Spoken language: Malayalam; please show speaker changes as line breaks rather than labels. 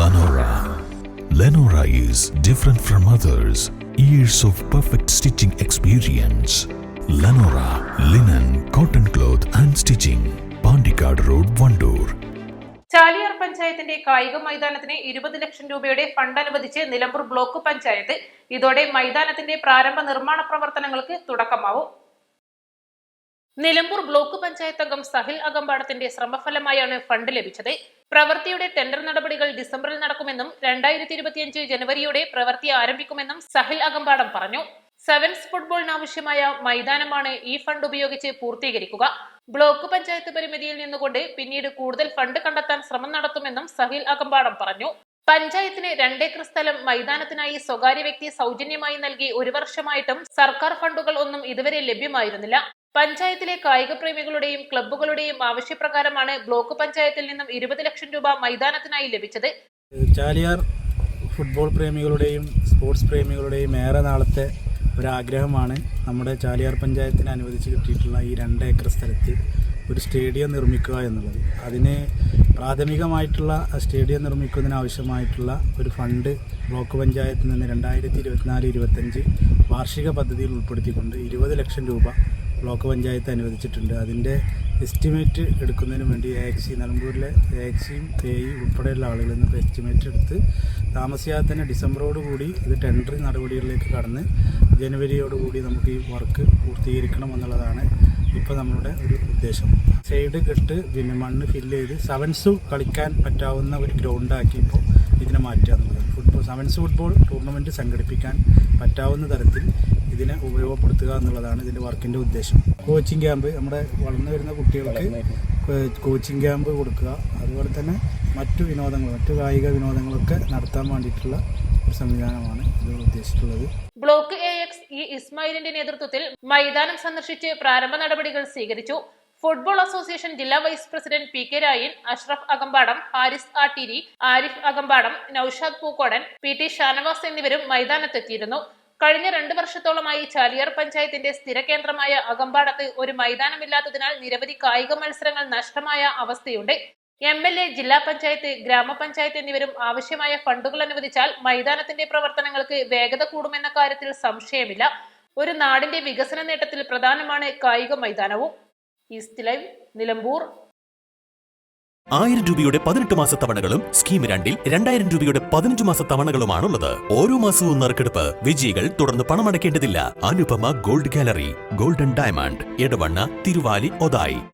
Lenora. Lenora is different from others. Years of perfect stitching experience. Lenora linen, cotton cloth and stitching. Pandikad Road, Vandoor.
Chaliyar പഞ്ചായത്തിന്റെ കായിക മൈതാനത്തിന് 20 ലക്ഷം രൂപയുടെ ഫണ്ട് അനുവദിച്ച് നിലമ്പൂർ ബ്ലോക്ക് പഞ്ചായത്ത്. ഇതോടെ മൈതാനത്തിന്റെ പ്രാരംഭ നിർമ്മാണ പ്രവർത്തനങ്ങൾക്ക് തുടക്കമാവും. നിലമ്പൂർ ബ്ലോക്ക് പഞ്ചായത്ത് അംഗം സഹിൽ അകമ്പാടത്തിന്റെ ശ്രമഫലമായാണ് ഫണ്ട് ലഭിച്ചത്. പ്രവൃത്തിയുടെ ടെൻഡർ നടപടികൾ ഡിസംബറിൽ നടക്കുമെന്നും 2025 ജനുവരിയോടെ പ്രവൃത്തി ആരംഭിക്കുമെന്നും സഹിൽ അകമ്പാടം പറഞ്ഞു. സെവൻസ് ഫുട്ബോളിനാവശ്യമായ മൈതാനമാണ് ഈ ഫണ്ട് ഉപയോഗിച്ച് പൂർത്തീകരിക്കുക. ബ്ലോക്ക് പഞ്ചായത്ത് പരിമിതിയിൽ നിന്നുകൊണ്ട് പിന്നീട് കൂടുതൽ ഫണ്ട് കണ്ടെത്താൻ ശ്രമം നടത്തുമെന്നും സഹിൽ അകമ്പാടം പറഞ്ഞു. പഞ്ചായത്തിന് 2 ഏക്കർ സ്ഥലം മൈതാനത്തിനായി സ്വകാര്യ വ്യക്തി സൗജന്യമായി നൽകി 1 വർഷമായിട്ടും സർക്കാർ ഫണ്ടുകൾ ഒന്നും ഇതുവരെ ലഭ്യമായിരുന്നില്ല. പഞ്ചായത്തിലെ കായിക പ്രേമികളുടെയും ക്ലബ്ബുകളുടെയും ആവശ്യപ്രകാരമാണ് ബ്ലോക്ക് പഞ്ചായത്തിൽ നിന്നും 20 ലക്ഷം രൂപ മൈതാനത്തിനായി ലഭിച്ചത്.
ചാലിയാർ ഫുട്ബോൾ പ്രേമികളുടെയും സ്പോർട്സ് പ്രേമികളുടെയും ഏറെ നാളത്തെ ഒരാഗ്രഹമാണ് നമ്മുടെ ചാലിയാർ പഞ്ചായത്തിന് അനുവദിച്ച് കിട്ടിയിട്ടുള്ള ഈ 2 ഏക്കർ സ്ഥലത്ത് ഒരു സ്റ്റേഡിയം നിർമ്മിക്കുക എന്നുള്ളത്. അതിന് പ്രാഥമികമായിട്ടുള്ള സ്റ്റേഡിയം നിർമ്മിക്കുന്നതിനാവശ്യമായിട്ടുള്ള ഒരു ഫണ്ട് ബ്ലോക്ക് പഞ്ചായത്തിൽ നിന്ന് 2024-25 വാർഷിക പദ്ധതിയിൽ ഉൾപ്പെടുത്തിക്കൊണ്ട് 20 ലക്ഷം രൂപ ബ്ലോക്ക് പഞ്ചായത്ത് അനുവദിച്ചിട്ടുണ്ട്. അതിൻ്റെ എസ്റ്റിമേറ്റ് എടുക്കുന്നതിന് വേണ്ടി AXI നിലമ്പൂരിലെ AXIയും AE ഉൾപ്പെടെയുള്ള ആളുകളിൽ നിന്ന് എസ്റ്റിമേറ്റ് എടുത്ത് താമസിയാതെ തന്നെ ഡിസംബറോടുകൂടി ഇത് ടെൻഡർ നടപടികളിലേക്ക് കടന്ന് ജനുവരിയോടുകൂടി നമുക്ക് ഈ വർക്ക് പൂർത്തീകരിക്കണം എന്നുള്ളതാണ് ഇപ്പോൾ നമ്മളുടെ ഒരു ഉദ്ദേശം. സൈഡ് കെട്ട് പിന്നെ മണ്ണ് ഫില്ല് ചെയ്ത് സെവൻസ് കളിക്കാൻ പറ്റാവുന്ന ഒരു ഗ്രൗണ്ടാക്കി ഇപ്പോൾ ഇതിനെ മാറ്റുക എന്നുള്ളത്. സെവൻസ് ഫുട്ബോൾ ടൂർണമെൻറ്റ് സംഘടിപ്പിക്കാൻ പറ്റാവുന്ന തരത്തിൽ ഇതിനെ ഉപയോഗപ്പെടുത്തുക എന്നുള്ളതാണ് ഇതിൻ്റെ വർക്കിൻ്റെ ഉദ്ദേശം. കോച്ചിങ് ക്യാമ്പ്, നമ്മുടെ വളർന്നു വരുന്ന കുട്ടികൾക്ക് കോച്ചിങ് ക്യാമ്പ് കൊടുക്കുക, അതുപോലെ തന്നെ മറ്റു കായിക വിനോദങ്ങളൊക്കെ നടത്താൻ വേണ്ടിയിട്ടുള്ള ഒരു സംവിധാനമാണ് ഇത് ഉദ്ദേശിച്ചിട്ടുള്ളത്.
ബ്ലോക്ക് AX ഇസ്മായിലിന്റെ നേതൃത്വത്തിൽ മൈതാനം സന്ദർശിച്ച് പ്രാരംഭ നടപടികൾ സ്വീകരിച്ചു. ഫുട്ബോൾ അസോസിയേഷൻ ജില്ലാ vice president PK Rayan, Ashraf Akampadam, Haris Atteeri, Arif Akampadam, Noushad Pookkodan, PT Shanavas എന്നിവരും മൈതാനത്തെത്തിയിരുന്നു. കഴിഞ്ഞ 2 വർഷത്തോളമായി ചാലിയാർ പഞ്ചായത്തിന്റെ സ്ഥിര കേന്ദ്രമായ അകമ്പാടത്ത് ഒരു മൈതാനമില്ലാത്തതിനാൽ നിരവധി കായിക മത്സരങ്ങൾ നഷ്ടമായ അവസ്ഥയുണ്ട്. MLA, ജില്ലാ പഞ്ചായത്ത്, ഗ്രാമപഞ്ചായത്ത് എന്നിവരും ആവശ്യമായ ഫണ്ടുകൾ അനുവദിച്ചാൽ മൈതാനത്തിന്റെ പ്രവർത്തനങ്ങൾക്ക് വേഗത കൂടുമെന്ന കാര്യത്തിൽ സംശയമില്ല. ഒരു നാടിന്റെ വികസന നേട്ടത്തിൽ പ്രധാനമാണ് കായിക മൈതാനവും. East live, Nilambur.
1000 രൂപയുടെ 18 മാസ തവണകളും സ്കീം 2-ൽ 2000 രൂപയുടെ 15 മാസ തവണകളുമാണുള്ളത്. ഓരോ മാസവും നറുക്കെടുപ്പ്. വിജയികൾ തുടർന്ന് പണമടയ്ക്കേണ്ടതില്ല. Anupama gold gallery, golden diamond, Edavanna, Thiruvali, Othayi.